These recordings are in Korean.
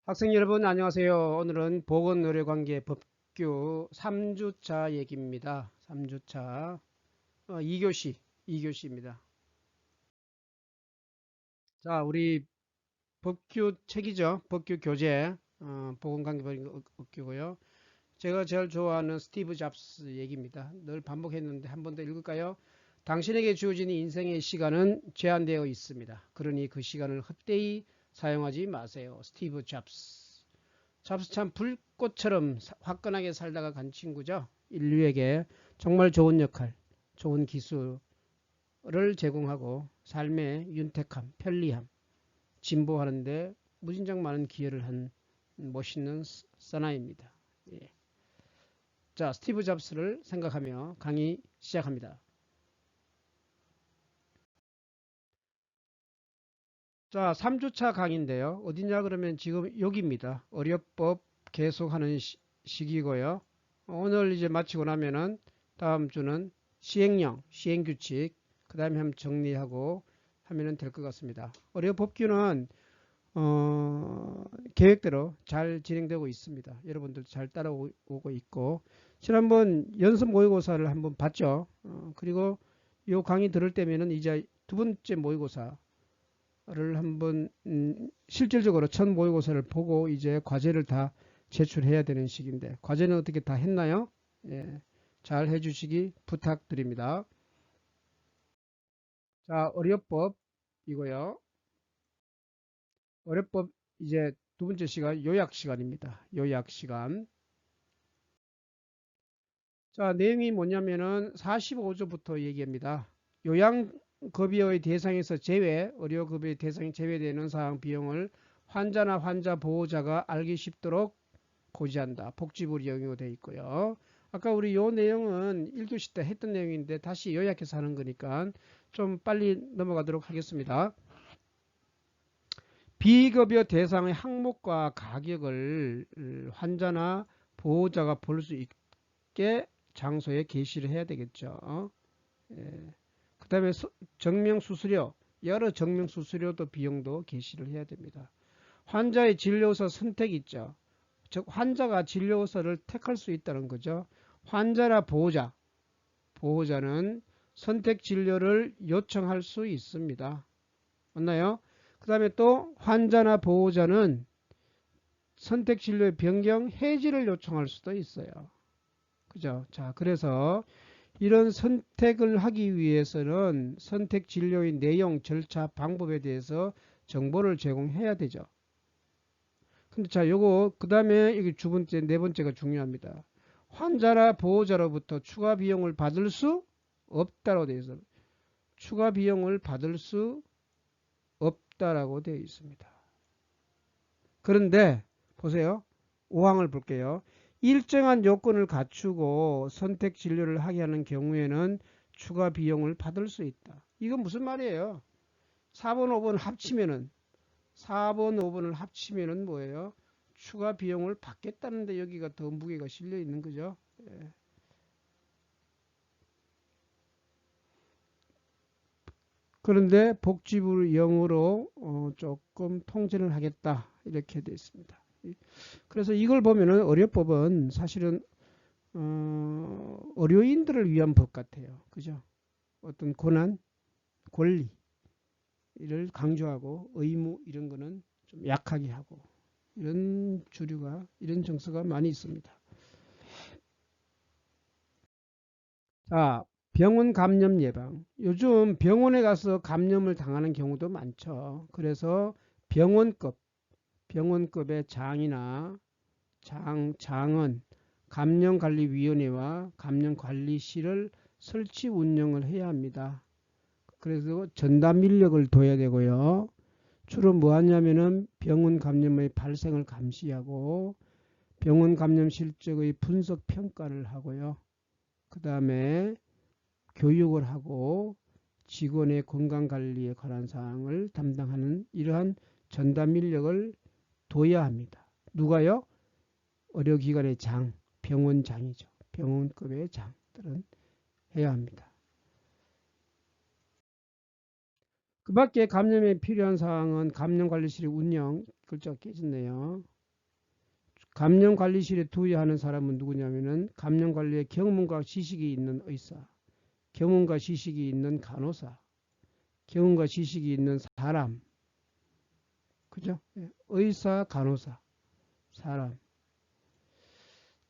학생 여러분 안녕하세요. 오늘은 보건의료관계 법규 3주차 얘기입니다. 3주차 2교시입니다. 자, 우리 법규 책이죠. 법규 교재 보건관계법규고요. 제가 제일 좋아하는 스티브 잡스 얘기입니다. 늘 반복했는데 한 번 더 읽을까요? 당신에게 주어진 인생의 시간은 제한되어 있습니다. 그러니 그 시간을 헛되이 사용하지 마세요. 스티브 잡스. 잡스 참 불꽃처럼 화끈하게 살다가 간 친구죠. 인류에게 정말 좋은 역할, 좋은 기술을 제공하고 삶의 윤택함, 편리함, 진보하는데 무진장 많은 기여를 한 멋있는 사나이입니다. 예. 자, 스티브 잡스를 생각하며 강의 시작합니다. 자, 3주차 강의인데요. 어디냐 그러면 지금 여기입니다. 의료법 계속하는 시기고요. 오늘 이제 마치고 나면은 다음 주는 시행령, 시행규칙, 그 다음에 한번 정리하고 하면은 될 것 같습니다. 의료법규는 계획대로 잘 진행되고 있습니다. 여러분들 잘 따라오고 있고 지난번 연습 모의고사를 한번 봤죠. 그리고 이 강의 들을 때면은 이제 두 번째 모의고사 를 한번 실질적으로 첫 모의고사를 보고 이제 과제를 다 제출해야 되는 시기인데 과제는 어떻게 다 했나요? 예, 잘 해주시기 부탁드립니다. 자, 의료법 이고요. 의료법 이제 두 번째 시간 요약 시간입니다. 요약 시간. 자, 내용이 뭐냐면은 45조부터 얘기합니다. 요양급여의 대상에서 제외, 의료급여의 대상이 제외되는 사항 비용을 환자나 환자 보호자가 알기 쉽도록 고지한다. 복지부 영역으로 되어 있고요. 아까 우리 요 내용은 1교시 때 했던 내용인데 다시 요약해서 하는 거니까 좀 빨리 넘어가도록 하겠습니다. 비급여 대상의 항목과 가격을 환자나 보호자가 볼 수 있게 장소에 게시를 해야 되겠죠. 예. 그 다음에 정명수수료, 여러 정명수수료도 비용도 게시를 해야 됩니다. 환자의 진료소 선택 있죠. 즉 환자가 진료소를 택할 수 있다는 거죠. 환자나 보호자는 선택 진료를 요청할 수 있습니다. 맞나요? 그 다음에 또 환자나 보호자는 선택 진료의 변경, 해지를 요청할 수도 있어요. 그죠? 자, 그래서 이런 선택을 하기 위해서는 선택 진료의 내용, 절차, 방법에 대해서 정보를 제공해야 되죠. 근데 자, 요거 그 다음에 이게 두 번째, 네 번째가 중요합니다. 환자나 보호자로부터 추가 비용을 받을 수 없다라고 되어 있습니다. 추가 비용을 받을 수 없다라고 되어 있습니다. 그런데 보세요. 5항을 볼게요. 일정한 요건을 갖추고 선택 진료를 하게 하는 경우에는 추가 비용을 받을 수 있다. 이건 무슨 말이에요? 4번, 5번 합치면은 4번, 5번을 합치면은 뭐예요? 추가 비용을 받겠다는데 여기가 더 무게가 실려 있는 거죠. 예. 그런데 복지부 영으로 조금 통제를 하겠다 이렇게 되어 있습니다. 그래서 이걸 보면은 의료법은 사실은 의료인들을 위한 법 같아요. 그죠? 어떤 권한, 권리를 강조하고 의무 이런 거는 좀 약하게 하고 이런 주류가 이런 정서가 많이 있습니다. 자, 병원 감염 예방. 요즘 병원에 가서 감염을 당하는 경우도 많죠. 그래서 병원급의 장이나 장은 감염관리위원회와 감염관리실을 설치 운영을 해야 합니다. 그래서 전담 인력을 둬야 되고요. 주로 뭐 하냐면은 병원 감염의 발생을 감시하고 병원 감염 실적의 분석 평가를 하고요. 그 다음에 교육을 하고 직원의 건강관리에 관한 사항을 담당하는 이러한 전담 인력을 둬야 합니다. 누가요? 의료기관의 장, 병원장이죠. 병원급의 장들은 해야 합니다. 그 밖에 감염에 필요한 사항은 감염관리실의 운영, 글자가 깨졌네요. 감염관리실에 투여하는 사람은 누구냐면은 감염관리에 경험과 지식이 있는 의사, 경험과 지식이 있는 간호사, 경험과 지식이 있는 사람, 그죠? 의사, 간호사, 사람.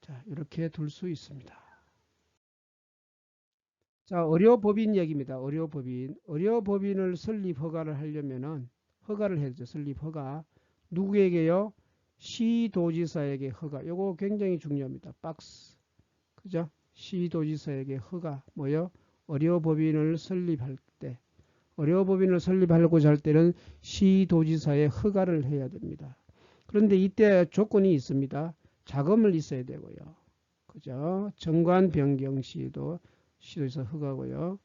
자, 이렇게 둘 수 있습니다. 자, 의료법인 얘기입니다. 의료법인. 의료법인을 설립 허가를 하려면은 허가를 해야죠. 설립 허가. 누구에게요? 시도지사에게 허가. 요거 굉장히 중요합니다. 박스. 그죠? 시도지사에게 허가. 뭐요? 의료법인을 설립할 때. 의료법인을 설립하려고 할 때는 시도지사의 허가를 해야 됩니다. 그런데 이때 조건이 있습니다. 자금을 있어야 되고요. 그죠? 정관 변경 시도 시도에서 허가고요.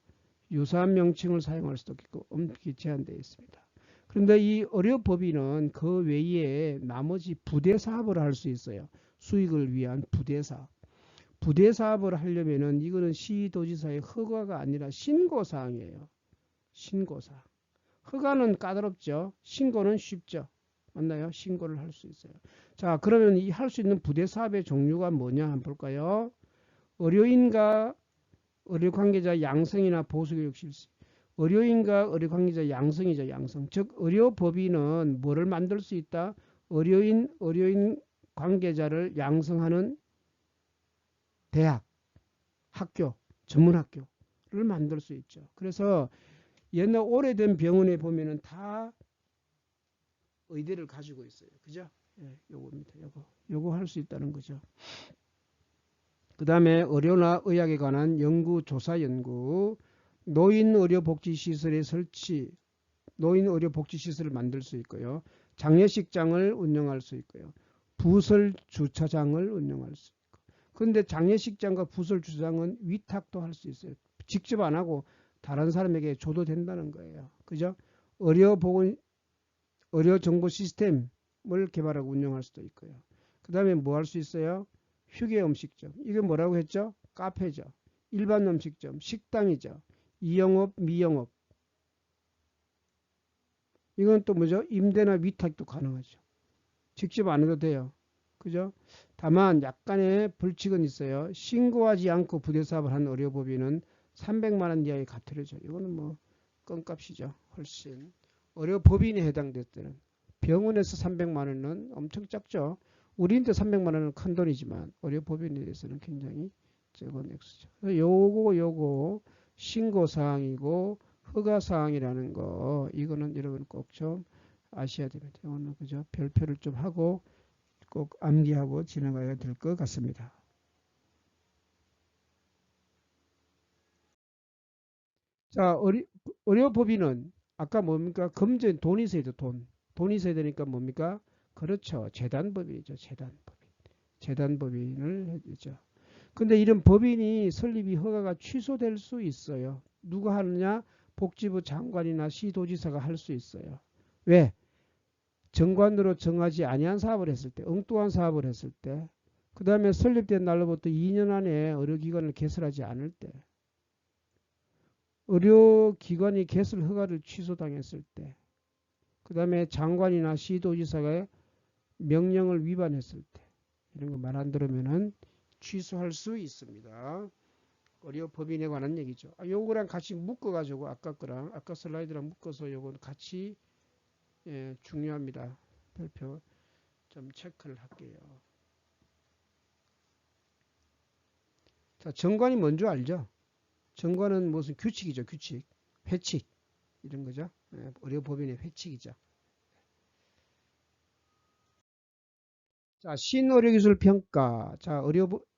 유사한 명칭을 사용할 수도 있고 엄격히 제한되어 있습니다. 그런데 이 의료법인은 그 외에 나머지 부대 사업을 할 수 있어요. 수익을 위한 부대 사업. 부대 사업을 하려면은 이거는 시도지사의 허가가 아니라 신고사항이에요. 신고사항. 허가는 까다롭죠. 신고는 쉽죠. 맞나요? 신고를 할 수 있어요. 자, 그러면 이 할 수 있는 부대 사업의 종류가 뭐냐 한번 볼까요? 의료인과 의료관계자 양성이나 보수교육 실시. 의료인과 의료관계자 양성이죠. 양성. 즉 의료법인은 뭐를 만들 수 있다? 의료인 관계자를 양성하는 대학, 학교, 전문학교를 만들 수 있죠. 그래서 옛날 오래된 병원에 보면은 다 의대를 가지고 있어요. 그죠? 예, 요겁니다. 요거 할 수 있다는 거죠. 그 다음에 의료나 의학에 관한 연구, 조사 연구, 노인의료복지시설의 설치, 노인의료복지시설을 만들 수 있고요. 장례식장을 운영할 수 있고요. 부설 주차장을 운영할 수 있고. 그런데 장례식장과 부설 주차장은 위탁도 할 수 있어요. 직접 안 하고 다른 사람에게 줘도 된다는 거예요. 그죠? 의료정보 시스템을 개발하고 운영할 수도 있고요. 그 다음에 뭐 할 수 있어요? 휴게 음식점. 이게 뭐라고 했죠? 카페죠. 일반 음식점, 식당이죠. 이영업, 미영업. 이건 또 뭐죠? 임대나 위탁도 가능하죠. 직접 안 해도 돼요. 그죠? 다만 약간의 불칙은 있어요. 신고하지 않고 부대사업을 한 의료법인은 300만 원 이하의 과태료죠. 이거는 뭐 껌값이죠. 훨씬. 의료법인에 해당될 때는. 병원에서 300만 원은 엄청 작죠. 우리한테 300만 원은 큰 돈이지만 의료법인에 대해서는 굉장히 적은 액수죠. 요거 신고사항이고 허가사항이라는 거 이거는 여러분 꼭 좀 아셔야 됩니다. 오늘 그죠? 별표를 좀 하고 꼭 암기하고 지나가야 될 것 같습니다. 자, 의료법인은 아까 뭡니까? 금전 돈이 있어야 돼, 돈. 돈이 있어야 되니까 뭡니까? 그렇죠. 재단법인이죠. 재단법인. 재단법인을 해주죠. 근데 이런 법인이 설립이 허가가 취소될 수 있어요. 누가 하느냐? 복지부 장관이나 시도지사가 할 수 있어요. 왜? 정관으로 정하지 아니한 사업을 했을 때, 엉뚱한 사업을 했을 때, 그 다음에 설립된 날로부터 2년 안에 의료기관을 개설하지 않을 때, 의료기관이 개설 허가를 취소당했을 때, 그 다음에 장관이나 시도지사가 명령을 위반했을 때, 이런 거 말 안 들으면은 취소할 수 있습니다. 의료법인에 관한 얘기죠. 요거랑 같이 묶어가지고 아까 거랑 아까 슬라이드랑 묶어서 요건 같이 중요합니다. 별표 좀 체크를 할게요. 자, 정관이 뭔지 알죠? 정관은 무슨 규칙이죠. 규칙. 회칙. 이런 거죠. 의료법인의 회칙이죠. 자, 신의료기술 평가. 자,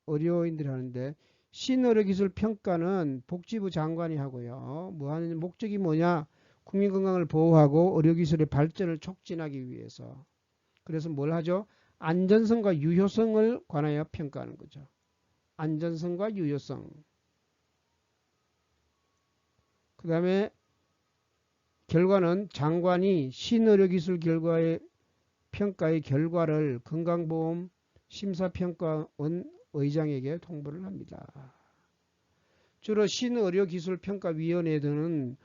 의료인들이 하는데 신의료기술 평가는 복지부 장관이 하고요. 뭐 하는 목적이 뭐냐? 국민 건강을 보호하고 의료기술의 발전을 촉진하기 위해서. 그래서 뭘 하죠? 안전성과 유효성을 관하여 평가하는 거죠. 안전성과 유효성. 그 다음에 결과는 장관이 신의료기술 결과의 평가의 결과를 건강보험 심사평가원 의장에게 통보를 합니다. 주로 신의료기술평가위원회 등은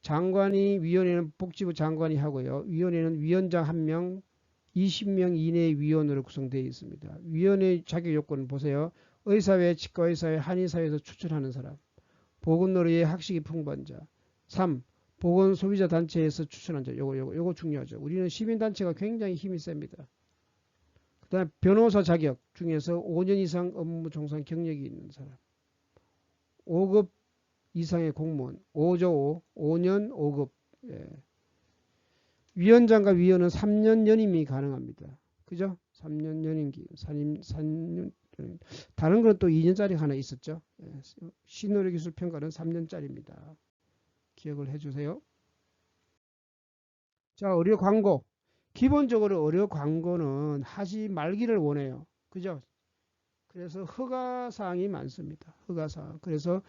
장관이 위원회는 복지부 장관이 하고요. 위원회는 위원장 1명, 20명 이내의 위원으로 구성되어 있습니다. 위원회 자격 요건은 보세요. 의사회, 치과의사회, 한의사회에서 추천하는 사람. 보건노래의 학식이 풍부한 자. 3. 보건 소비자 단체에서 추천한 자. 요거 중요하죠. 우리는 시민단체가 굉장히 힘이 셉니다. 그 다음에 변호사 자격 중에서 5년 이상 업무 종사 경력이 있는 사람. 5급 이상의 공무원. 5조 5년 5급. 예. 위원장과 위원은 3년 연임이 가능합니다. 그죠? 3년 연임기. 3년 다른 건 또 2년짜리 하나 있었죠. 예. 신의료기술 평가는 3년짜리입니다. 기억을 해주세요. 자, 의료 광고. 기본적으로 의료 광고는 하지 말기를 원해요. 그죠? 그래서 허가사항이 많습니다. 허가사항. 그래서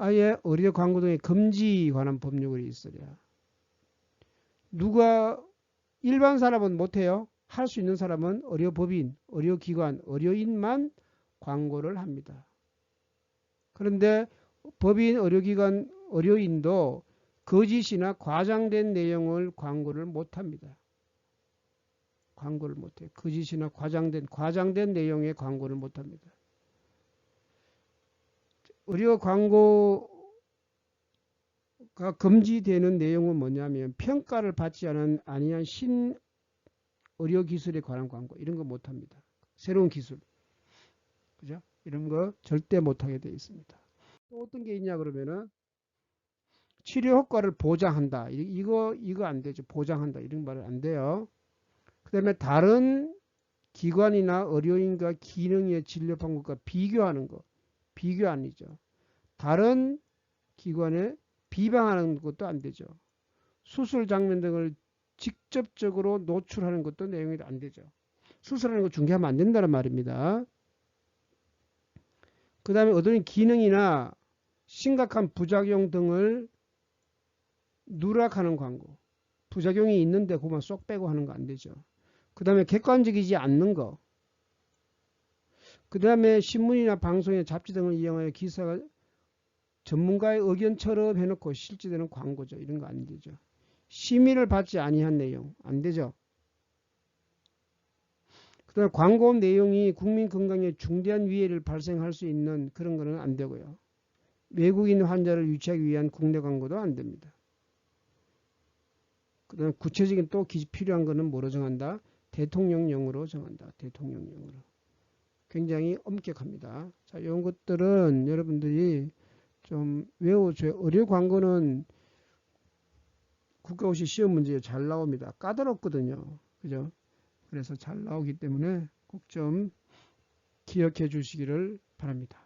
아예 의료 광고 등의 금지에 관한 법률이 있으랴. 누가 일반 사람은 못해요. 할 수 있는 사람은 의료법인, 의료기관, 의료인만 광고를 합니다. 그런데 법인, 의료기관, 의료인도 거짓이나 과장된 내용을 광고를 못합니다. 광고를 못해요. 거짓이나 과장된 내용의 광고를 못합니다. 의료 광고가 금지되는 내용은 뭐냐면 평가를 받지 아니한 신의료 기술에 관한 광고 이런 거 못합니다. 새로운 기술, 그죠? 이런 거 절대 못하게 되어 있습니다. 또 어떤 게 있냐 그러면은 치료 효과를 보장한다. 이거 안 되죠. 보장한다. 이런 말은 안 돼요. 그 다음에 다른 기관이나 의료인과 기능의 진료 방법과 비교하는 거. 비교 아니죠. 다른 기관에 비방하는 것도 안 되죠. 수술 장면 등을 직접적으로 노출하는 것도 내용이 안 되죠. 수술하는 거 중계하면 안 된다는 말입니다. 그 다음에 어떤 기능이나 심각한 부작용 등을 누락하는 광고. 부작용이 있는데 그만 쏙 빼고 하는 거 안 되죠. 그 다음에 객관적이지 않는 거. 그 다음에 신문이나 방송이나 잡지 등을 이용하여 기사가 전문가의 의견처럼 해놓고 실제되는 광고죠. 이런 거 안 되죠. 심의를 받지 아니한 내용 안 되죠. 그 다음에 광고 내용이 국민 건강에 중대한 위해를 발생할 수 있는 그런 거는 안 되고요. 외국인 환자를 유치하기 위한 국내 광고도 안 됩니다. 그 다음에 구체적인 또 필요한 거는 뭐로 정한다? 대통령령으로 정한다. 대통령령으로. 굉장히 엄격합니다. 자, 이런 것들은 여러분들이 좀 외워줘요. 의료 광고는 국가고시 시험 문제에 잘 나옵니다. 까다롭거든요. 그죠? 그래서 잘 나오기 때문에 꼭 좀 기억해 주시기를 바랍니다.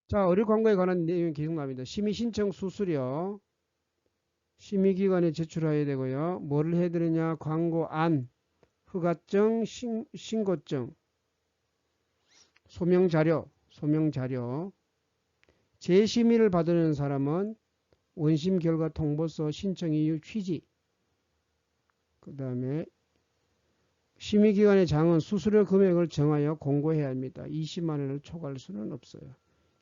자, 의료 광고에 관한 내용이 계속 나옵니다. 심의 신청 수수료. 심의기관에 제출해야 되고요. 뭐를 해야 되느냐? 광고안, 허가증, 신고증, 소명자료. 재심의를 받는 사람은 원심 결과 통보서 신청 이유 취지. 그 다음에 심의기관의 장은 수수료 금액을 정하여 공고해야 합니다. 20만 원을 초과할 수는 없어요.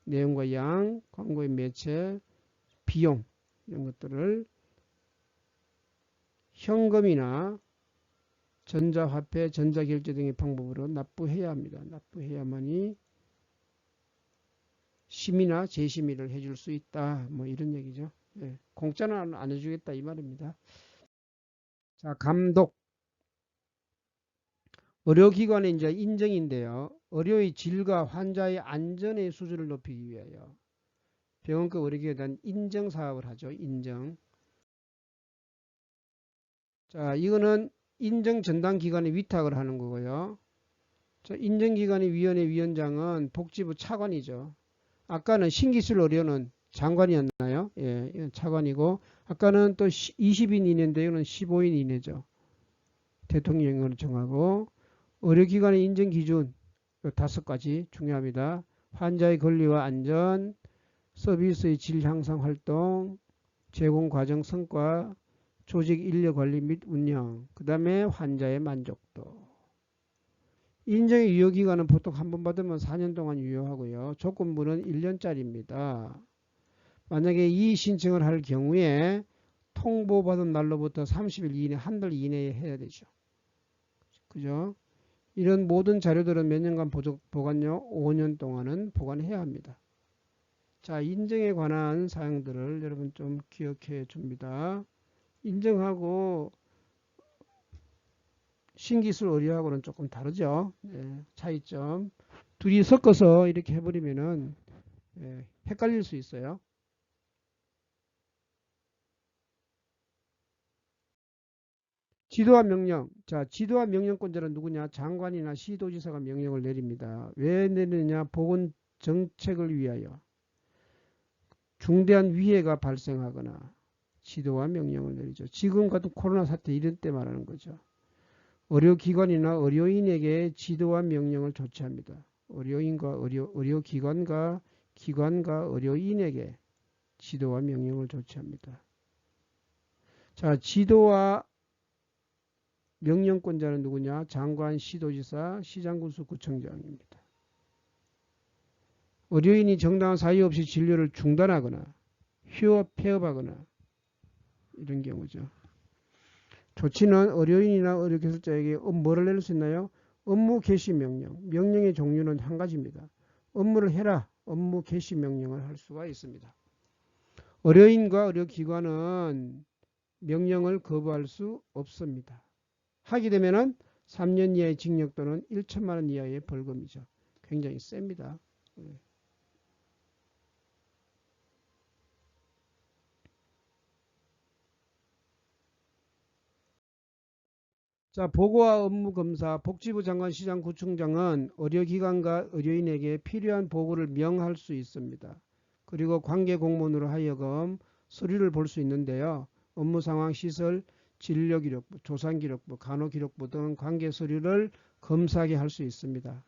내용과 양, 광고의 매체, 비용 이런 것들을 현금이나 전자화폐, 전자결제 등의 방법으로 납부해야 합니다. 납부해야만이 심의나 재심의를 해줄 수 있다. 뭐 이런 얘기죠. 예, 공짜는 안 해주겠다 이 말입니다. 자, 감독. 의료기관의 이제 인정인데요. 의료의 질과 환자의 안전의 수준을 높이기 위하여 병원급 의료기관에 대한 인정 사업을 하죠. 인정. 자, 이거는 인정 전담 기관에 위탁을 하는 거고요. 자, 인정기관의 위원회 위원장은 복지부 차관이죠. 아까는 신기술 의료는 장관이었나요? 예, 이건 차관이고 아까는 또 20인 이내인데 이거는 15인 이내죠. 대통령령으로 정하고 의료기관의 인정기준 5가지 중요합니다. 환자의 권리와 안전, 서비스의 질 향상 활동, 제공 과정 성과, 조직 인력 관리 및 운영, 그 다음에 환자의 만족도. 인정의 유효기간은 보통 한 번 받으면 4년 동안 유효하고요. 조건부는 1년짜리입니다. 만약에 이의 신청을 할 경우에 통보받은 날로부터 30일 이내, 한 달 이내에 해야 되죠. 그죠? 이런 모든 자료들은 몇 년간 보관요? 5년 동안은 보관해야 합니다. 자, 인증에 관한 사항들을 여러분 좀 기억해 줍니다. 인증하고 신기술 의뢰하고는 조금 다르죠. 네, 차이점. 둘이 섞어서 이렇게 해버리면은 헷갈릴 수 있어요. 지도와 명령. 자, 지도와 명령권자는 누구냐? 장관이나 시도지사가 명령을 내립니다. 왜 내리느냐? 보건 정책을 위하여 중대한 위해가 발생하거나 지도와 명령을 내리죠. 지금 같은 코로나 사태 이런 때 말하는 거죠. 의료기관이나 의료인에게 지도와 명령을 조치합니다. 의료인과 의료기관과 의료인에게 지도와 명령을 조치합니다. 자, 지도와 명령권자는 누구냐? 장관, 시도지사, 시장군수, 구청장입니다. 의료인이 정당한 사유 없이 진료를 중단하거나 휴업, 폐업하거나 이런 경우죠. 조치는 의료인이나 의료기술자에게 뭐를 내릴 수 있나요? 업무 개시 명령. 명령의 종류는 한 가지입니다. 업무를 해라. 업무 개시 명령을 할 수가 있습니다. 의료인과 의료기관은 명령을 거부할 수 없습니다. 하게 되면은 3년 이하의 징역 또는 1천만 원 이하의 벌금이죠. 굉장히 셉니다. 자, 보고와 업무 검사, 복지부 장관, 시장, 구청장은 의료기관과 의료인에게 필요한 보고를 명할 수 있습니다. 그리고 관계 공무원으로 하여금 서류를 볼 수 있는데요. 업무 상황, 시설, 진료기록부, 조산기록부, 간호기록부 등 관계 서류를 검사하게 할 수 있습니다.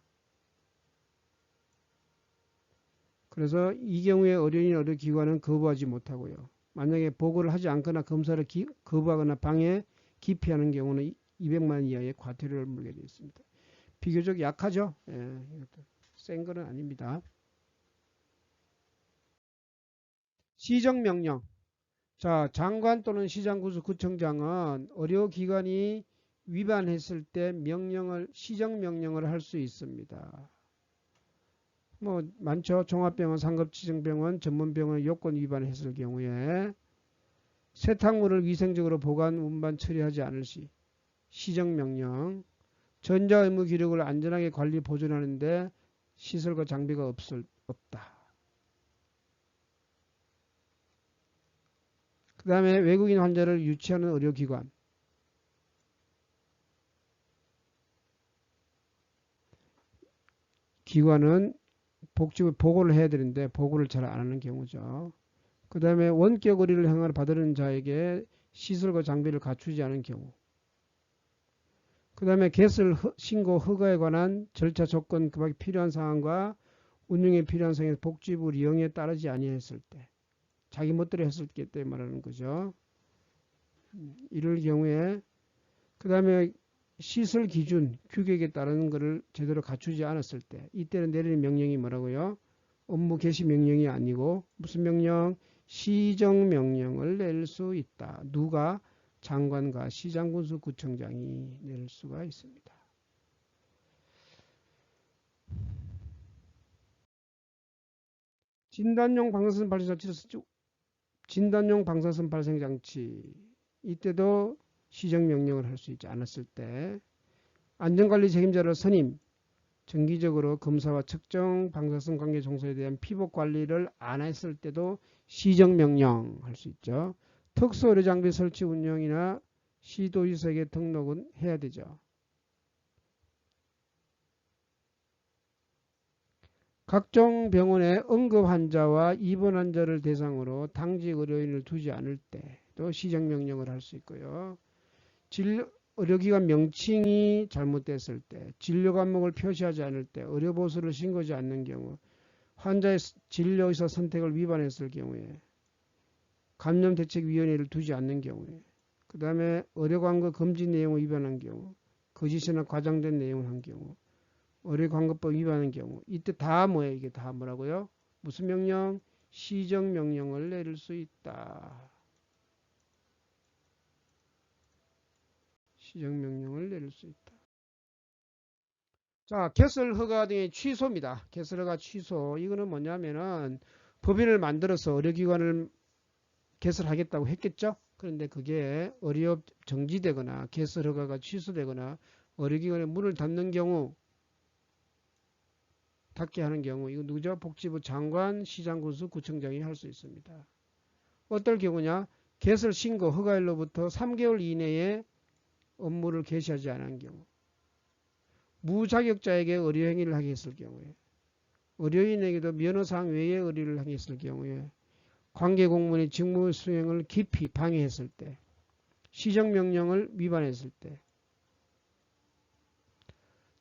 그래서 이 경우에 의료인, 의료기관은 거부하지 못하고요. 만약에 보고를 하지 않거나 검사를 거부하거나 방해, 기피하는 경우는 200만 원 이하의 과태료를 물게 되어 있습니다. 비교적 약하죠? 예, 센 거는 아닙니다. 시정명령. 자, 장관 또는 시장군수 구청장은 의료기관이 위반했을 때 시정명령을 할 수 있습니다. 뭐 많죠. 종합병원, 상급지정병원, 전문병원 요건 위반했을 경우에 세탁물을 위생적으로 보관, 운반, 처리하지 않을 시 시정명령. 전자의무 기록을 안전하게 관리 보존하는데 시설과 장비가 없다. 그 다음에 외국인 환자를 유치하는 의료기관. 기관은 복지부 보고를 해야 되는데 보고를 잘 안 하는 경우죠. 그 다음에 원격 의료를 행하는 받으는 자에게 시설과 장비를 갖추지 않은 경우. 그 다음에 개설 신고 허가에 관한 절차 조건 그밖에 필요한 사항과 운영에 필요한 사항에서 복지부 이용에 따르지 아니했을 때 자기 멋대로 했을 때 말하는 거죠. 이럴 경우에 그 다음에 시설 기준 규격에 따르는 것을 제대로 갖추지 않았을 때 이때는 내리는 명령이 뭐라고요? 업무 개시 명령이 아니고 무슨 명령? 시정 명령을 낼 수 있다. 누가? 장관과 시장군수 구청장이 낼 수가 있습니다. 진단용 방사선 발생장치, 진단용 방사선 발생장치 이때도 시정명령을 할 수 있지 않았을 때 안전관리 책임자를 선임, 정기적으로 검사와 측정 방사선 관계 종소에 대한 피복 관리를 안 했을 때도 시정명령 할 수 있죠. 특수의료장비 설치 운영이나 시도지사에게 등록은 해야 되죠. 각종 병원의 응급 환자와 입원 환자를 대상으로 당직 의료인을 두지 않을 때도 시정명령을 할 수 있고요. 의료기관 명칭이 잘못됐을 때, 진료 과목을 표시하지 않을 때, 의료보수를 신고하지 않는 경우, 환자의 진료의사 선택을 위반했을 경우에, 감염대책위원회를 두지 않는 경우에, 그 다음에 의료광고 금지 내용을 위반한 경우, 거짓이나 과장된 내용을 한 경우, 의료광고법 위반한 경우, 이때 다 뭐예요? 이게 다 뭐라고요? 무슨 명령? 시정명령을 내릴 수 있다. 시정명령을 내릴 수 있다. 자, 개설허가 등의 취소입니다. 개설허가 취소. 이거는 뭐냐면은 법인을 만들어서 의료기관을 개설하겠다고 했겠죠? 그런데 그게 의료업 정지되거나 개설허가가 취소되거나 의료기관에 문을 닫는 경우, 닫게 하는 경우, 이거 누구죠? 복지부 장관, 시장군수, 구청장이 할 수 있습니다. 어떨 경우냐? 개설 신고 허가일로부터 3개월 이내에 업무를 개시하지 않은 경우, 무자격자에게 의료행위를 하게 했을 경우에, 의료인에게도 면허사항 외에 의료를 하게 했을 경우에, 관계공무원의 직무 수행을 깊이 방해했을 때, 시정명령을 위반했을 때,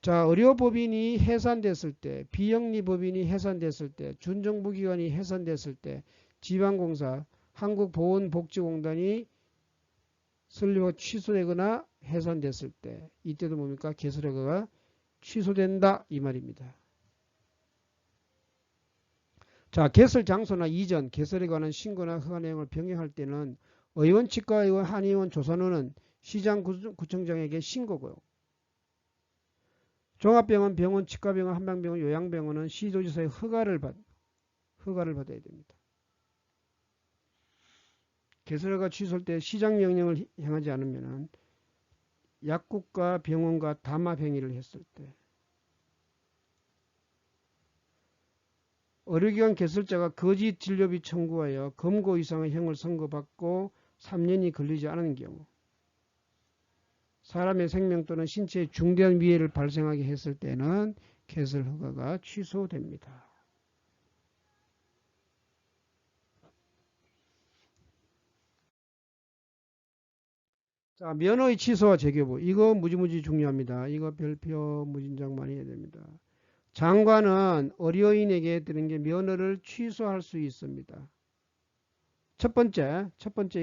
자, 의료법인이 해산됐을 때, 비영리법인이 해산됐을 때, 준정부기관이 해산됐을 때, 지방공사, 한국보건복지공단이 설립과 취소되거나 해산됐을 때, 이때도 뭡니까? 개설허가가 취소된다 이 말입니다. 자, 개설 장소나 이전, 개설에 관한 신고나 허가 내용을 변경할 때는 의원, 치과의원, 한의원, 조산원은 시장, 구청장에게 신고고요. 종합병원, 병원, 치과병원, 한방병원, 요양병원은 시도지사의 허가를 받아야 됩니다. 개설허가 취소할 때 시장명령을 행하지 않으면 약국과 병원과 담합행위를 했을 때, 의료기관 개설자가 거짓 진료비 청구하여 검거 이상의 형을 선고받고 3년이 걸리지 않은 경우, 사람의 생명 또는 신체에 중대한 위해를 발생하게 했을 때는 개설허가가 취소됩니다. 자, 면허의 취소와 재교부. 이거 무지무지 중요합니다. 이거 별표 무진장 많이 해야 됩니다. 장관은 의료인에게 드는 게 면허를 취소할 수 있습니다. 첫 번째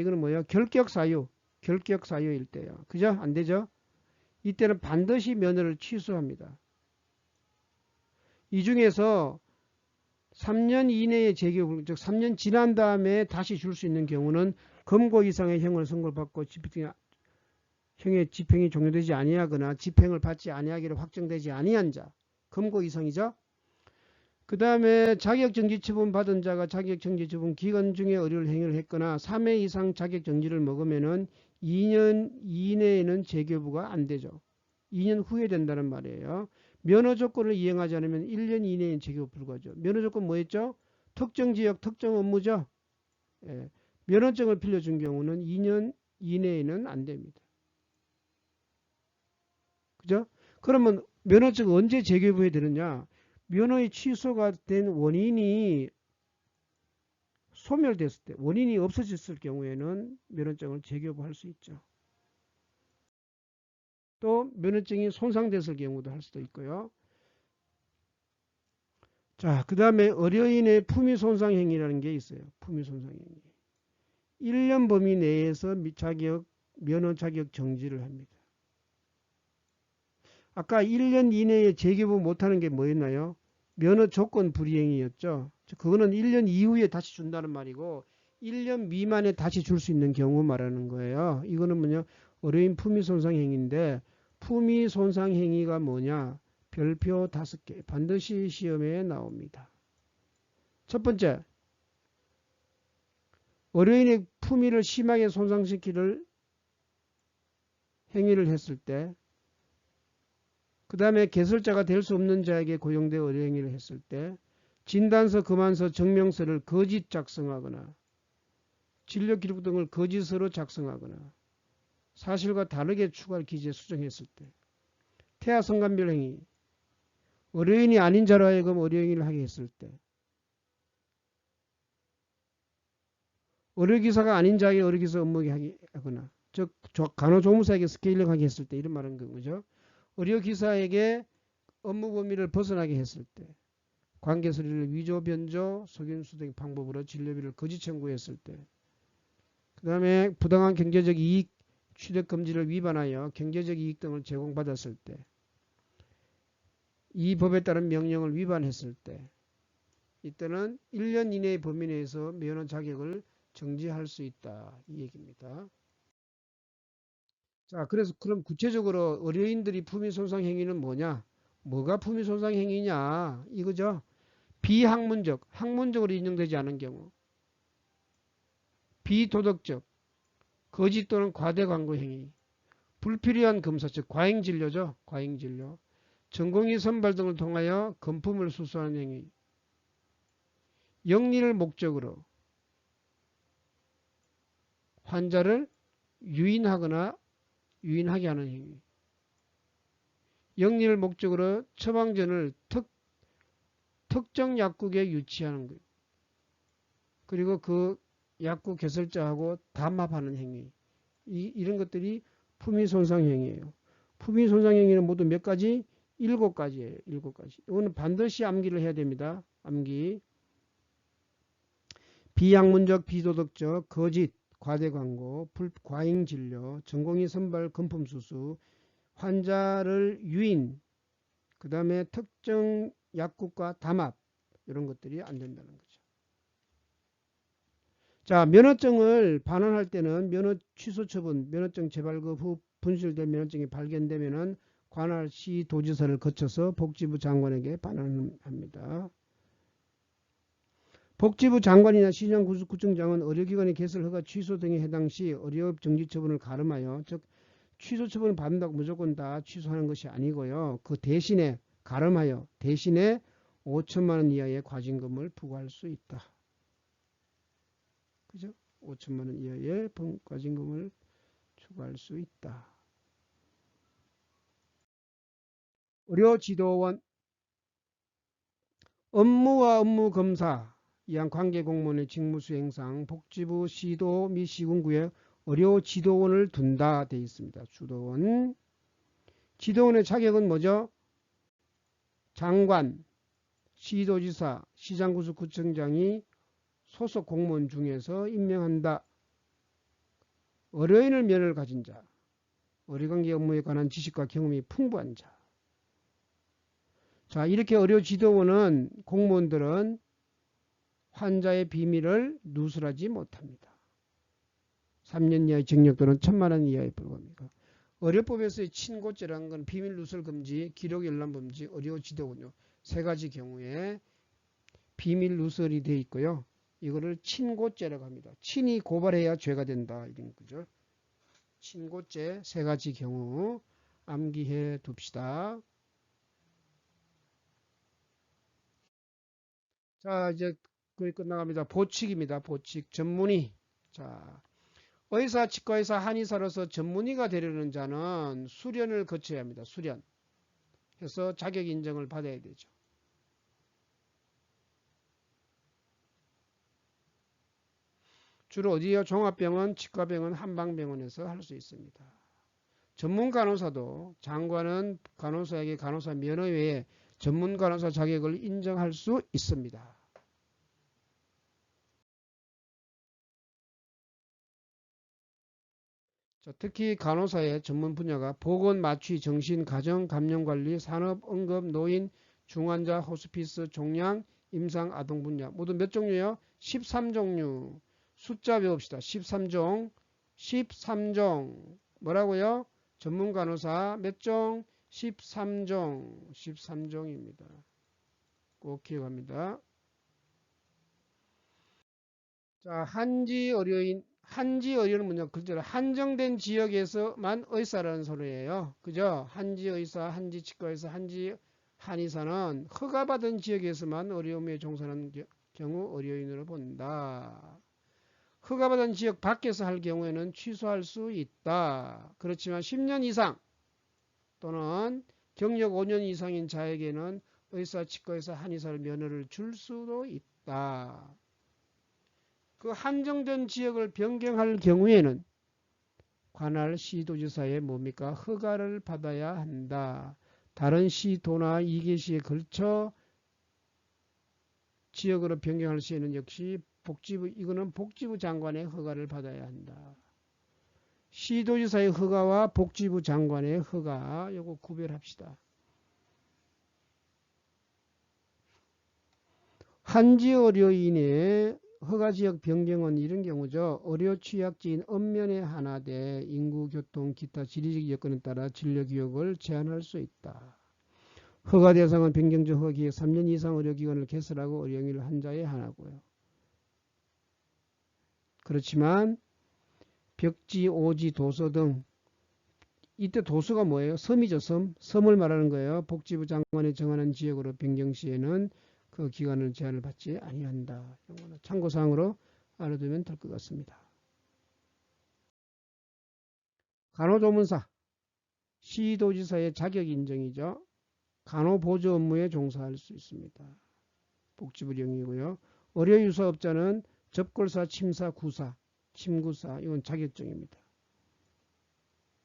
이거는 뭐예요? 결격 사유일 때요. 그죠? 안 되죠? 이때는 반드시 면허를 취소합니다. 이 중에서 3년 이내에 재교부, 즉 3년 지난 다음에 다시 줄 수 있는 경우는 검거 이상의 형을 선고받고 형의 집행이 종료되지 아니하거나 집행을 받지 아니하기로 확정되지 아니한 자, 검거 이상이죠. 그 다음에 자격정지처분 받은 자가 자격정지처분 기간 중에 의료를 행위를 했거나 3회 이상 자격정지를 먹으면은 2년 이내에는 재교부가 안 되죠. 2년 후에 된다는 말이에요. 면허 조건을 이행하지 않으면 1년 이내에 재교부 불가죠. 면허 조건 뭐였죠? 특정 지역, 특정 업무죠. 예. 면허증을 빌려준 경우는 2년 이내에는 안 됩니다. 그죠? 그러면 면허증 언제 재교부해야 되느냐? 면허의 취소가 된 원인이 소멸됐을 때, 원인이 없어졌을 경우에는 면허증을 재교부할 수 있죠. 또 면허증이 손상됐을 경우도 할 수도 있고요. 자, 그 다음에 의료인의 품위손상행위라는 게 있어요. 품위손상행위. 1년 범위 내에서 면허 자격 정지를 합니다. 아까 1년 이내에 재교부 못하는 게 뭐였나요? 면허 조건 불이행이었죠. 그거는 1년 이후에 다시 준다는 말이고 1년 미만에 다시 줄 수 있는 경우 말하는 거예요. 이거는 뭐냐? 의료인 품위손상행위인데 품위손상행위가 뭐냐? 별표 5개 반드시 시험에 나옵니다. 첫 번째, 의료인의 품위를 심하게 손상시키는 행위를 했을 때, 그 다음에 개설자가 될 수 없는 자에게 고용돼 의료행위를 했을 때, 진단서, 검안서, 증명서를 거짓 작성하거나 진료기록 등을 거짓으로 작성하거나 사실과 다르게 추가할 기재에 수정했을 때, 태아성관별 행위, 의료인이 아닌 자로 하여금 의료행위를 하게 했을 때, 의료기사가 아닌 자에게 의료기사 업무에 하게 하거나, 즉 간호조무사에게 스케일링하게 했을 때, 이런 말은 거죠. 의료기사에게 업무 범위를 벗어나게 했을 때, 관계서류를 위조, 변조, 속임수 등 방법으로 진료비를 거짓 청구했을 때, 그 다음에 부당한 경제적 이익 취득 금지를 위반하여 경제적 이익 등을 제공받았을 때, 이 법에 따른 명령을 위반했을 때, 이때는 1년 이내의 범위 내에서 면허 자격을 정지할 수 있다. 이 얘기입니다. 자, 그래서 그럼 구체적으로 의료인들이 품위 손상 행위는 뭐냐? 뭐가 품위 손상 행위냐? 이거죠. 비학문적, 학문적으로 인정되지 않은 경우, 비도덕적, 거짓 또는 과대 광고 행위, 불필요한 검사, 즉 과잉 진료죠. 과잉 진료, 전공의 선발 등을 통하여 금품을 수수하는 행위, 영리를 목적으로 환자를 유인하거나 유인하게 하는 행위, 영리를 목적으로 처방전을 특정 약국에 유치하는 것, 그리고 그 약국 개설자하고 담합하는 행위, 이런 것들이 품위 손상 행위예요. 품위 손상 행위는 모두 몇 가지? 7가지예요. 7가지. 이거는 반드시 암기를 해야 됩니다. 암기. 비학문적, 비도덕적, 거짓, 과대 광고, 과잉 진료, 전공의 선발, 금품 수수, 환자를 유인, 그 다음에 특정 약국과 담합, 이런 것들이 안 된다는 거죠. 자, 면허증을 반환할 때는 면허 취소 처분, 면허증 재발급 후 분실된 면허증이 발견되면은 관할 시 도지사를 거쳐서 복지부 장관에게 반환합니다. 복지부 장관이나 시장 구청장은 의료기관의 개설 허가 취소 등에 해당 시 의료업 정지 처분을 가름하여, 즉 취소 처분을 받는다고 무조건 다 취소하는 것이 아니고요. 그 대신에 가름하여 대신에 5천만 원 이하의 과징금을 부과할 수 있다. 그죠? 5천만 원 이하의 과징금을 추가할 수 있다. 의료지도원, 업무와 업무검사, 이한 관계공무원의 직무수행상 복지부 시도 및 시군구에 의료지도원을 둔다 되어 있습니다. 주도원. 지도원의 자격은 뭐죠? 장관, 시도지사, 시장구청장이 소속 공무원 중에서 임명한다. 의료인을 면허를 가진 자, 의료관계 업무에 관한 지식과 경험이 풍부한 자. 자, 이렇게 의료지도원은 공무원들은 환자의 비밀을 누설하지 못합니다. 3년 이하의 징역 또는 1,000만 원 이하의 벌금입니다. 의료법에서의 친고죄라는 건 비밀 누설 금지, 기록 열람 금지, 의료지도원요. 3가지 경우에 비밀 누설이 되어 있고요. 이거를 친고죄라고 합니다. 친이 고발해야 죄가 된다. 이런 거죠. 친고죄 3가지 경우 암기해 둡시다. 자, 이제 거의 끝나갑니다. 보칙입니다. 보칙. 전문의. 자, 의사, 치과의사, 한의사로서 전문의가 되려는 자는 수련을 거쳐야 합니다. 수련. 해서 자격 인정을 받아야 되죠. 주로 어디요? 종합병원, 치과병원, 한방병원에서 할 수 있습니다. 전문 간호사도 장관은 간호사에게 간호사 면허 외에 전문 간호사 자격을 인정할 수 있습니다. 자, 특히 간호사의 전문 분야가 보건, 마취, 정신, 가정, 감염관리, 산업, 응급, 노인, 중환자, 호스피스, 종양, 임상, 아동 분야. 모두 몇 종류요? 13종류. 숫자 배웁시다. 13종. 13종. 뭐라고요? 전문 간호사 몇 종? 13종. 13종입니다. 꼭 기억합니다. 자, 한지 의료인. 한지 의료는 뭐냐? 글자로 한정된 지역에서만 의사라는 소리예요. 그죠? 한지 의사, 한지 치과의사, 한지 한의사는 허가받은 지역에서만 의료업무에 종사하는 경우 의료인으로 본다. 허가받은 지역 밖에서 할 경우에는 취소할 수 있다. 그렇지만 10년 이상 또는 경력 5년 이상인 자에게는 의사, 치과의사, 한의사를 면허를 줄 수도 있다. 그 한정된 지역을 변경할 경우에는 관할 시도지사의 뭡니까? 허가를 받아야 한다. 다른 시도나 2개시에 걸쳐 지역으로 변경할 시에는 역시 이거는 복지부 장관의 허가를 받아야 한다. 시도지사의 허가와 복지부 장관의 허가, 요거 구별합시다. 한지 의료인의 허가지역 변경은 이런 경우죠. 의료 취약지인 읍면에 한하되 인구, 교통, 기타 지리적 여건에 따라 진료기록을 제한할 수 있다. 허가 대상은 변경적 허가기획 3년 이상 의료기관을 개설하고 의료행위를 한 자에 한하고요. 그렇지만 벽지, 오지, 도서 등 이때 도서가 뭐예요? 섬이죠. 섬을 말하는 거예요. 복지부 장관이 정하는 지역으로 변경 시에는 그 기관을 제한을 받지 아니한다. 이거는 참고사항으로 알아두면 될 것 같습니다. 간호조문사, 시도지사의 자격 인정이죠. 간호보조 업무에 종사할 수 있습니다. 복지부 영역이고요. 의료유사업자는 접골사, 침사, 구사, 침구사 이건 자격증입니다.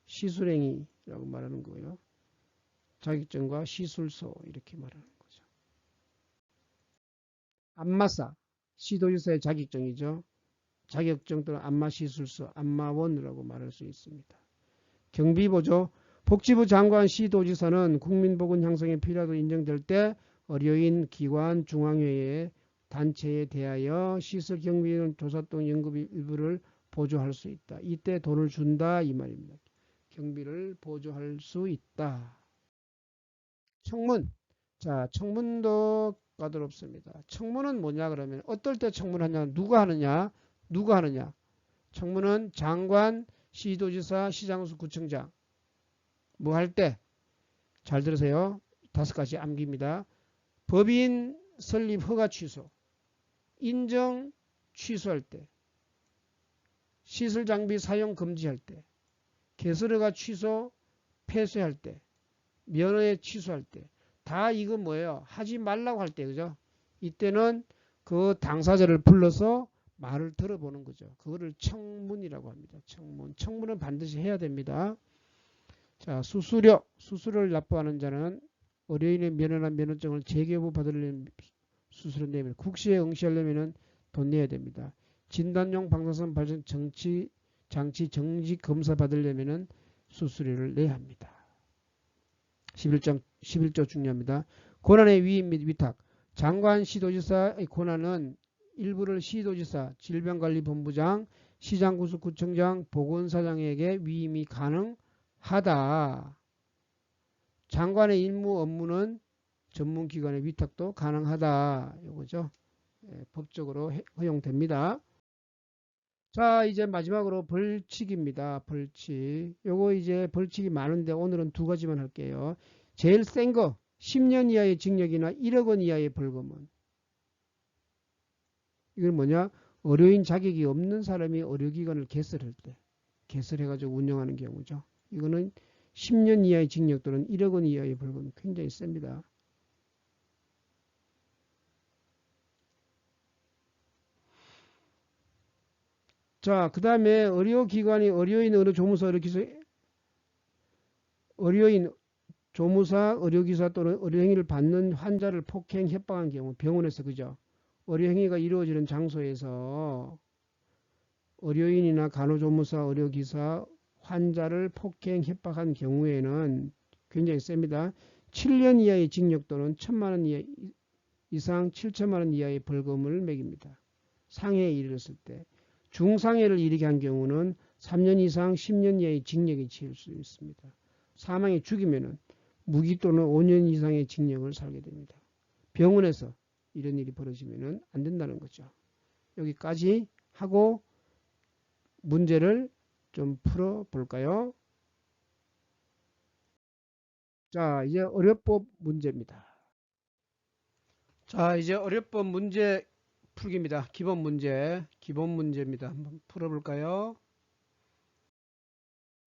시술행위라고 말하는 거고요. 자격증과 시술소 이렇게 말하는 거죠. 안마사, 시도지사의 자격증이죠. 자격증 또는 안마시술소, 안마원이라고 말할 수 있습니다. 경비보조, 복지부 장관 시도지사는 국민보건 형성에 필요하다고 인정될 때 의료인, 기관, 중앙회의, 단체에 대하여 시설 경비는 조사 또는 연금 일부를 보조할 수 있다. 이때 돈을 준다 이 말입니다. 경비를 보조할 수 있다. 청문. 자, 청문도 까다롭습니다. 청문은 뭐냐 그러면 어떨 때 청문하냐? 누가 하느냐? 누가 하느냐? 청문은 장관, 시도지사, 시장수, 구청장 뭐 할 때 잘 들으세요. 5가지 암기입니다. 법인 설립 허가 취소, 인정 취소할 때, 시설 장비 사용 금지할 때, 개설허가 취소 폐쇄할 때, 면허에 취소할 때, 다 이거 뭐예요? 하지 말라고 할 때, 그죠? 이때는 그 당사자를 불러서 말을 들어보는 거죠. 그거를 청문이라고 합니다. 청문. 청문은 반드시 해야 됩니다. 자, 수수료. 수수료를 납부하는 자는 의료인의 면허나 면허증을 재교부 받으려면 수수료 내면 국시에 응시하려면 돈 내야 됩니다. 진단용 방사선 발생 장치 정직 검사 받으려면 수수료를 내야 합니다. 11조 중요합니다. 권한의 위임 및 위탁. 장관 시도지사의 권한은 일부를 시도지사, 질병관리본부장, 시장구수구청장, 보건사장에게 위임이 가능하다. 장관의 임무 업무는 전문기관의 위탁도 가능하다. 이거죠. 법적으로 허용됩니다. 자, 이제 마지막으로 벌칙입니다. 벌칙. 요거 이제 벌칙이 많은데 오늘은 2가지만 할게요. 제일 센 거 10년 이하의 징역이나 1억 원 이하의 벌금은 이건 뭐냐? 의료인 자격이 없는 사람이 의료기관을 개설할 때 개설해가지고 운영하는 경우죠. 이거는 10년 이하의 징역 또는 1억 원 이하의 벌금 굉장히 셉니다. 자, 그 다음에 의료기관이 의료인, 의료조무사, 의료기사, 의료인, 조무사, 의료기사 또는 의료행위를 받는 환자를 폭행, 협박한 경우 병원에서 그죠? 의료행위가 이루어지는 장소에서 의료인이나 간호조무사, 의료기사, 환자를 폭행, 협박한 경우에는 굉장히 셉니다. 7년 이하의 징역 또는 1,000만 원 이상 7천만 원 이하의 벌금을 매깁니다. 상해에 이르렀을 때. 중상해를 일으게 한 경우는 3년 이상 10년 이하의 징역이 치일 수 있습니다. 사망에 죽이면 무기 또는 5년 이상의 징역을 살게 됩니다. 병원에서 이런 일이 벌어지면 안 된다는 거죠. 여기까지 하고 문제를 좀 풀어볼까요? 자, 이제 어렵법 문제입니다. 자, 이제 어렵법 문제 풀기입니다. 기본 문제입니다. 한번 풀어볼까요?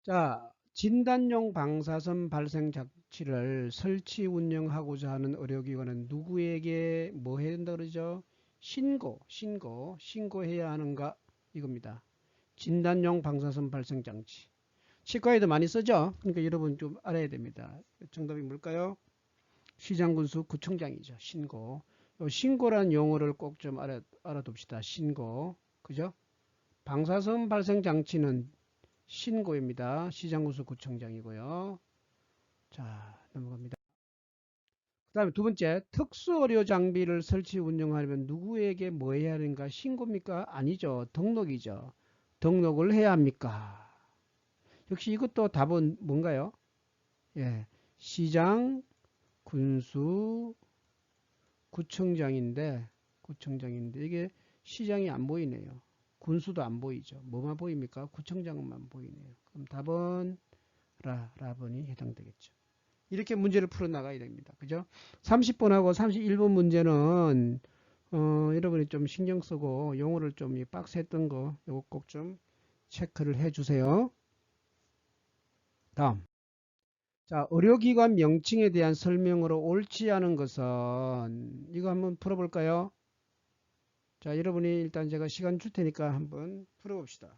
자, 진단용 방사선 발생 장치를 설치 운영하고자 하는 의료기관은 누구에게 뭐 해야 된다 그러죠? 신고해야 하는가 이겁니다. 진단용 방사선 발생 장치. 치과에도 많이 쓰죠. 그러니까 여러분 좀 알아야 됩니다. 정답이 뭘까요? 시장군수 구청장이죠. 신고. 신고라는 용어를 꼭 좀 알아둡시다. 신고. 그죠? 방사선 발생 장치는 신고입니다. 시장군수 구청장이고요. 자, 넘어갑니다. 그 다음에 두 번째, 특수의료 장비를 설치 운영하려면 누구에게 뭐 해야 하는가? 신고입니까? 아니죠. 등록이죠. 등록을 해야 합니까? 역시 이것도 답은 뭔가요? 예, 시장, 군수, 구청장인데 이게 시장이 안 보이네요. 군수도 안 보이죠. 뭐만 보입니까? 구청장만 보이네요. 그럼 답은 라번이 해당되겠죠. 이렇게 문제를 풀어나가야 됩니다. 그죠? 30번하고 31번 문제는 여러분이 좀 신경 쓰고 용어를 좀 빡셌던 거 이거 꼭 좀 체크를 해 주세요. 다음. 자, 의료기관 명칭에 대한 설명으로 옳지 않은 것은 이거 한번 풀어볼까요? 자, 여러분이 일단 제가 시간 줄 테니까 한번 풀어봅시다.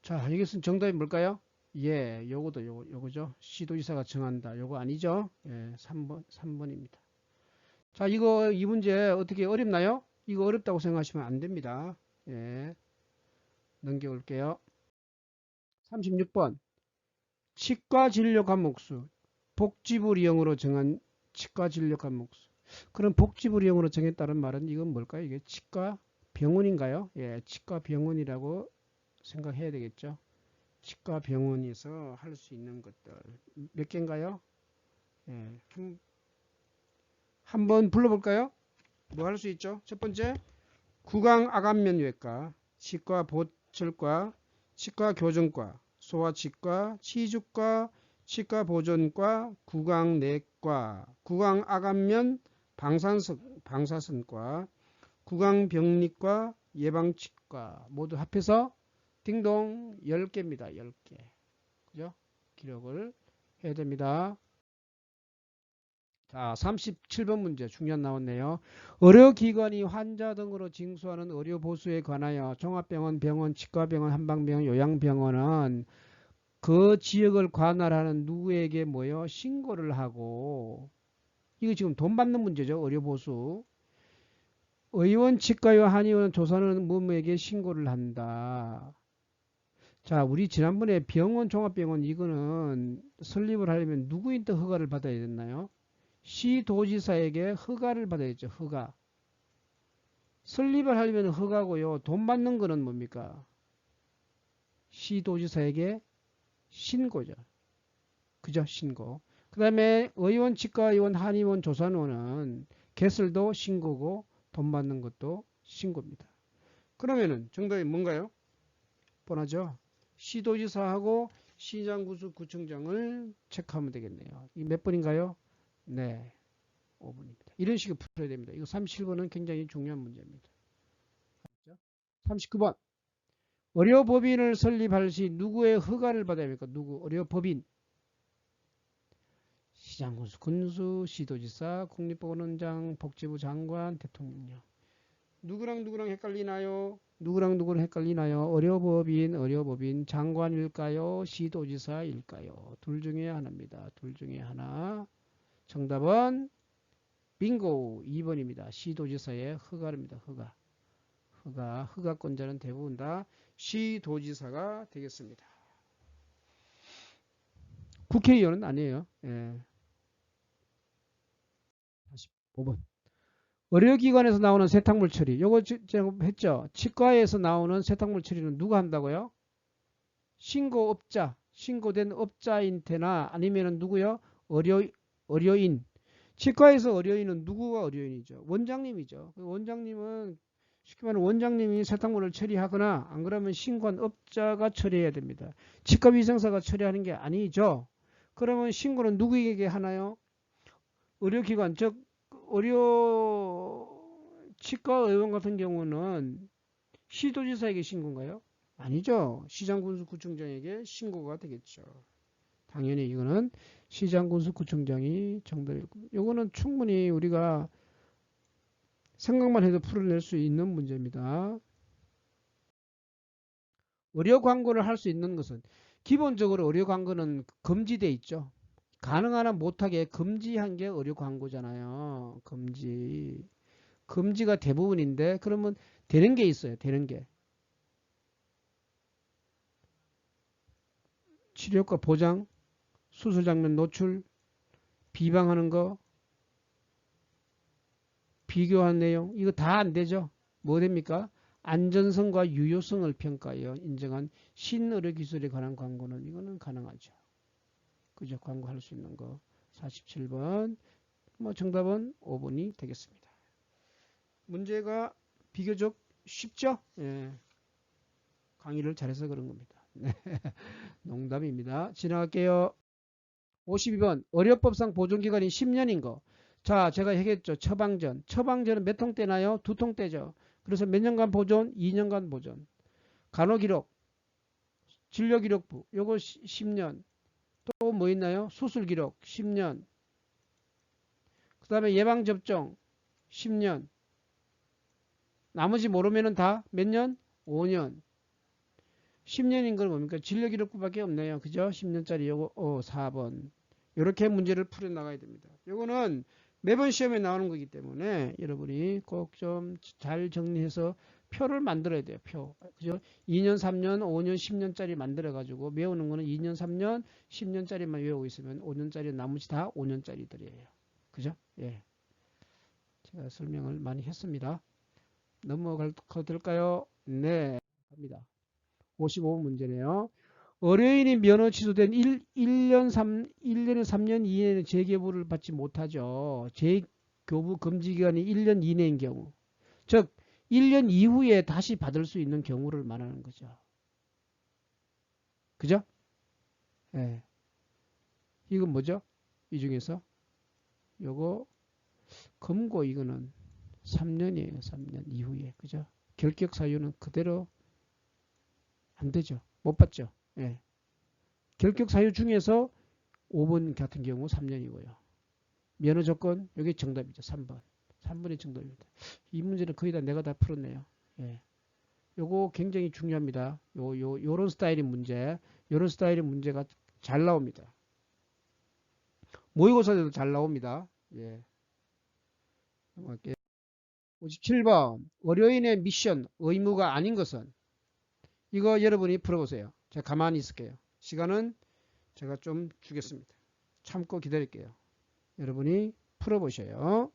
자, 이것은 정답이 뭘까요? 예, 요거죠. 시도지사가 정한다. 요거 아니죠? 예, 3번입니다. 자, 이 문제 어떻게 어렵나요? 이거 어렵다고 생각하시면 안 됩니다. 예, 넘겨올게요. 36번. 치과 진료 과목수. 복지부 리형으로 정한 치과 진료 과목수. 그럼 복지부 리형으로 정했다는 말은 이건 뭘까요? 이게 치과 병원인가요? 예, 치과 병원이라고 생각해야 되겠죠. 치과 병원에서 할 수 있는 것들 몇 개인가요? 예, 한번 불러볼까요? 뭐 할 수 있죠? 첫 번째, 구강암면외과, 치과 보철과, 치과 교정과, 소아치과, 치주과, 치과 보존과, 구강내과, 구강암면 방사선과, 구강병리과, 예방치과 모두 합해서 딩동 10개입니다. 10개. 그죠? 기록을 해야 됩니다. 자, 37번 문제 중요한 나왔네요. 의료기관이 환자 등으로 징수하는 의료보수에 관하여 종합병원, 병원, 치과병원, 한방병원, 요양병원은 그 지역을 관할하는 누구에게 뭐요? 신고를 하고 이거 지금 돈 받는 문제죠. 의료보수. 의원, 치과요, 한의원 조사는 뭐뭐에게 신고를 한다. 자, 우리 지난번에 병원, 종합병원 이거는 설립을 하려면 누구인데 허가를 받아야 됐나요? 시도지사에게 허가를 받아야죠. 허가. 설립을 하려면 허가고요. 돈 받는 거는 뭡니까? 시도지사에게 신고죠. 그죠? 신고. 그 다음에 의원, 치과의원, 한의원, 조산원은 개설도 신고고 돈 받는 것도 신고입니다. 그러면은 정답이 뭔가요? 뻔하죠? 시도지사하고 시장구수 구청장을 체크하면 되겠네요. 이 몇 번인가요? 네. 5번입니다. 이런 식으로 풀어야 됩니다. 이거 37번은 굉장히 중요한 문제입니다. 39번. 의료법인을 설립할 시 누구의 허가를 받아야 합니까? 누구? 의료법인. 시장군수, 군수, 시도지사, 국립보건원장, 복지부 장관, 대통령령. 누구랑 헷갈리나요? 누구랑 헷갈리나요? 의료법인 장관일까요? 시도지사일까요? 둘 중에 하나입니다. 둘 중에 하나. 정답은 빙고 2번입니다. 시도지사의 허가입니다. 허가권자는 대부분 다 시도지사가 되겠습니다. 국회의원은 아니에요. 예. 45번. 의료기관에서 나오는 세탁물 처리. 요거 제가 했죠. 치과에서 나오는 세탁물 처리는 누가 한다고요? 신고된 업자인테나 아니면은 누구요? 의료인. 치과에서 의료인은 누구가 의료인이죠? 원장님이죠. 원장님은 쉽게 말하면 원장님이 세탁물을 처리하거나 안 그러면 신고한 업자가 처리해야 됩니다. 치과위생사가 처리하는 게 아니죠. 그러면 신고는 누구에게 하나요? 의료기관, 즉 의료 치과의원 같은 경우는 시도지사에게 신고인가요? 아니죠. 시장군수구청장에게 신고가 되겠죠. 당연히 이거는 시장군수구청장이 정답이고, 요거는 충분히 우리가 생각만 해도 풀어낼 수 있는 문제입니다. 의료 광고를 할 수 있는 것은 기본적으로 의료 광고는 금지돼 있죠. 가능한 한 못하게 금지한 게 의료 광고잖아요. 금지가 대부분인데 그러면 되는 게 있어요. 되는 게. 치료효과 보장, 수술 장면 노출, 비방하는 거, 비교한 내용 이거 다 안 되죠. 뭐 됩니까? 안전성과 유효성을 평가하여 인정한 신의료기술에 관한 광고는 이거는 가능하죠. 그죠? 광고할 수 있는 거. 47번. 뭐 정답은 5번이 되겠습니다. 문제가 비교적 쉽죠? 예. 강의를 잘해서 그런 겁니다. 네. 농담입니다. 지나갈게요. 52번. 의료법상 보존기간이 10년인 거. 자, 제가 얘기했죠. 처방전. 처방전은 몇 통 떼나요? 2통 떼죠. 그래서 몇 년간 보존? 2년간 보존. 간호기록, 진료기록부. 요거 10년. 또 뭐 있나요? 수술기록 10년. 그 다음에 예방접종 10년. 나머지 모르면은 다 몇 년? 5년. 10년인 건 뭡니까? 진료기록부밖에 없네요. 그죠? 10년짜리 요거 4번. 이렇게 문제를 풀어나가야 됩니다. 요거는 매번 시험에 나오는 거기 때문에 여러분이 꼭 좀 잘 정리해서 표를 만들어야 돼요. 표. 그죠? 2년, 3년, 5년, 10년짜리 만들어가지고 외우는 거는 2년, 3년, 10년짜리만 외우고 있으면 5년짜리 나머지 다 5년짜리들이에요. 그죠? 예. 제가 설명을 많이 했습니다. 넘어가도 될까요? 네. 갑니다. 55번 문제네요. 의료인이 면허 취소된 1년에 3년 이내에는 재교부를 받지 못하죠. 재교부 금지기간이 1년 이내인 경우. 즉 1년 이후에 다시 받을 수 있는 경우를 말하는 거죠. 그죠? 예. 이건 뭐죠? 이 중에서 요거 금고 이거는 3년이에요. 3년 이후에. 그죠? 결격 사유는 그대로 안 되죠. 못 받죠. 예. 결격 사유 중에서 5번 같은 경우 3년이고요. 면허 조건 여기 정답이죠. 3번. 3번이 정답입니다. 이 문제는 거의 다 내가 다 풀었네요. 예. 요거 굉장히 중요합니다. 요런 스타일의 문제. 요런 스타일의 문제가 잘 나옵니다. 모의고사에도 잘 나옵니다. 예. 넘어갈게요. 57번. 의료인의 미션, 의무가 아닌 것은? 이거 여러분이 풀어보세요. 제가 가만히 있을게요. 시간은 제가 좀 주겠습니다. 참고 기다릴게요. 여러분이 풀어보셔요.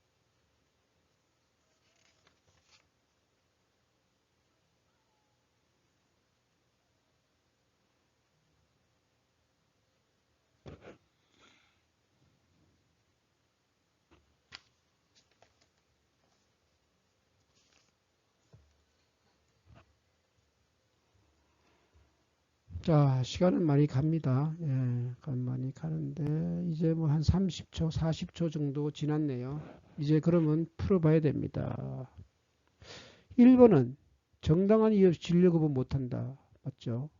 자, 시간은 많이 갑니다. 예, 많이 가는데, 이제 뭐 한 30초, 40초 정도 지났네요. 이제 그러면 풀어봐야 됩니다. 1번은 정당한 이유 없이 진료 거부 못한다. 맞죠?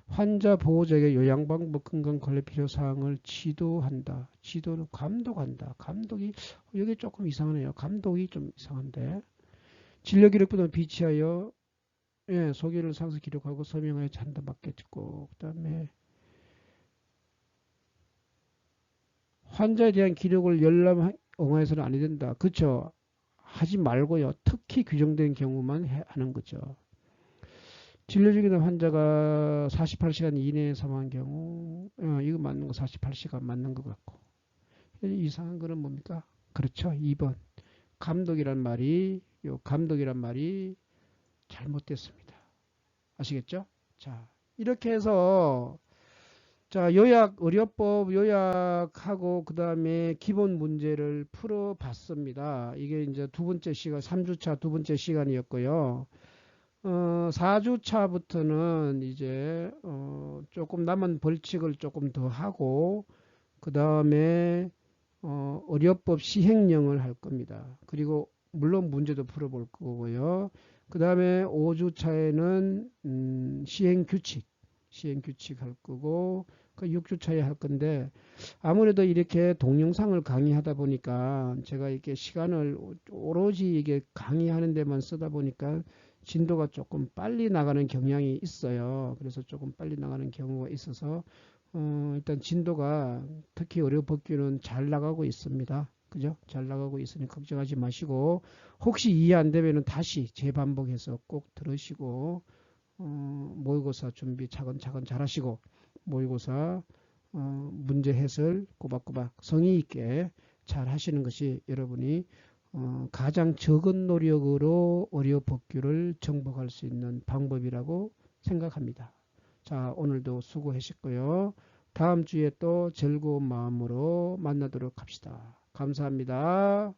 환자 보호자에게 요양 방법 건강 관리 필요 사항을 지도한다. 지도는 감독한다. 감독이 여기 조금 이상하네요. 감독이 좀 이상한데. 진료 기록부는 비치하여 예, 소견을 상세 기록하고 서명하여 잔담받게 찍고 그다음에 환자에 대한 기록을 열람 엉화해서는 안 된다. 그렇죠? 하지 말고요. 특히 규정된 경우만 하는 거죠. 진료 중이던 환자가 48시간 이내에 사망한 경우 이거 맞는 거 48시간 맞는 것 같고 이상한 거는 뭡니까? 그렇죠. 2번 감독이란 말이 잘못됐습니다. 아시겠죠? 자 이렇게 해서 자 의료법 요약하고 그 다음에 기본 문제를 풀어봤습니다. 이게 이제 두 번째 시간 3주차 두 번째 시간이었고요. 4주차부터는 이제 조금 남은 벌칙을 조금 더 하고 그 다음에 의료법 시행령을 할 겁니다. 그리고 물론 문제도 풀어볼 거고요. 그 다음에 5주차에는 시행규칙 할 거고 그 6주차에 할 건데 아무래도 이렇게 동영상을 강의하다 보니까 제가 이렇게 시간을 오로지 이게 강의하는 데만 쓰다 보니까 진도가 조금 빨리 나가는 경향이 있어요. 그래서 조금 빨리 나가는 경우가 있어서 일단 진도가 특히 의료 법규는 잘 나가고 있습니다. 그죠? 잘 나가고 있으니 걱정하지 마시고 혹시 이해 안 되면은 다시 재반복해서 꼭 들으시고 모의고사 준비 차근차근 잘 하시고 모의고사 문제 해설 꼬박꼬박 성의 있게 잘 하시는 것이 여러분이 가장 적은 노력으로 의료 법규를 정복할 수 있는 방법이라고 생각합니다. 자, 오늘도 수고하셨고요. 다음 주에 또 즐거운 마음으로 만나도록 합시다. 감사합니다.